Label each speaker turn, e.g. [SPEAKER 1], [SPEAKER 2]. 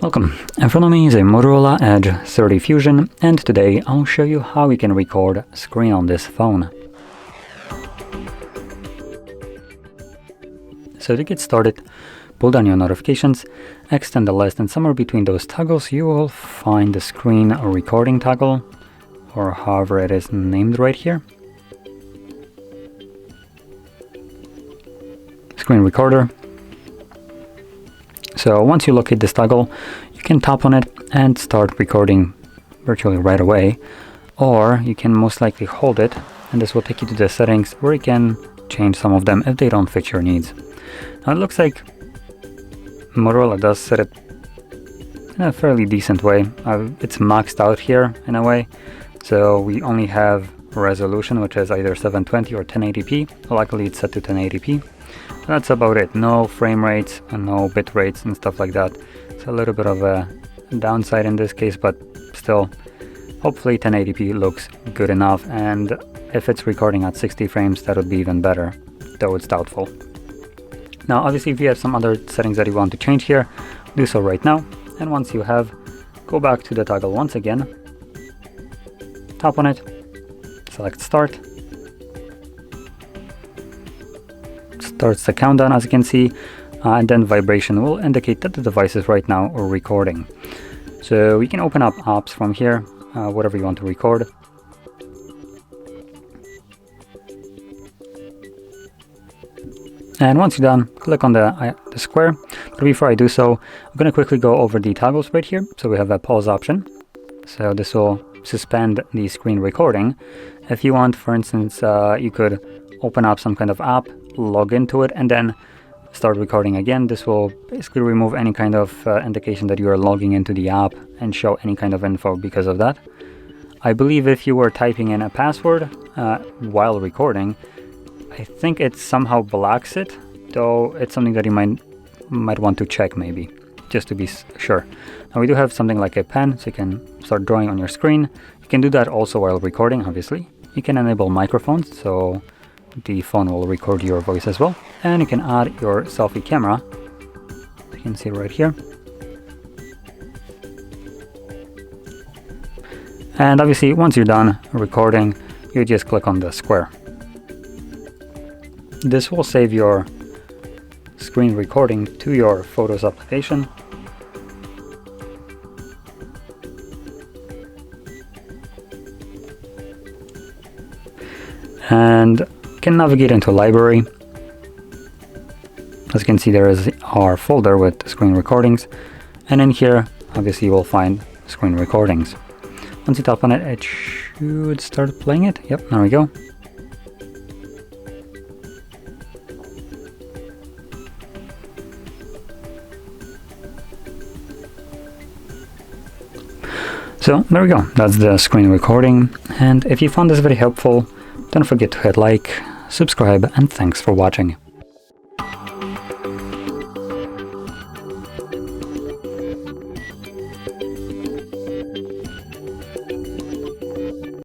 [SPEAKER 1] Welcome. In front of me is a Motorola Edge 30 Fusion, and today I'll show you how we can record screen on this phone. So to get started, pull down your notifications, extend the list, and somewhere between those toggles you will find the screen recording toggle, or however it is named right here. Screen recorder. So once you locate this toggle, you can tap on it and start recording virtually right away, or you can most likely hold it, and this will take you to the settings where you can change some of them if they don't fit your needs. Now it looks like Motorola does set it in a fairly decent way. It's maxed out here in a way, so we only have resolution, which is either 720 or 1080p. Luckily it's set to 1080p. That's about it. No frame rates and no bit rates and stuff like that. It's a little bit of a downside in this case, but still, hopefully 1080p looks good enough, and if it's recording at 60 frames, that would be even better, though it's doubtful. Now obviously if you have some other settings that you want to change here, do so right now, and once you have, go back to the toggle once again, tap on it, select start. Starts the countdown, as you can see, and then vibration will indicate that the device is right now recording. So we can open up apps from here, whatever you want to record. And once you're done, click on the square. But before I do so, I'm going to quickly go over the toggles right here. So we have a pause option. So this will suspend the screen recording. If you want, for instance, you could open up some kind of app, log into it, and then start recording again. This will basically remove any kind of indication that you are logging into the app and show any kind of info because of that. I believe if you were typing in a password while recording, I think it somehow blocks it, though it's something that you might want to check maybe, just to be sure. Now we do have something like a pen, so you can start drawing on your screen. You can do that also while recording, obviously. You can enable microphones, so the phone will record your voice as well, and you can add your selfie camera. You can see right here, and obviously once you're done recording, you just click on the square. This will save your screen recording to your Photos application. And can navigate into library. As you can see, there is our folder with screen recordings, and in here obviously you will find screen recordings. Once you tap on it, it should start playing it. Yep, there we go. So there we go, that's the screen recording, and if you found this very helpful, don't forget to hit like, subscribe, and thanks for watching.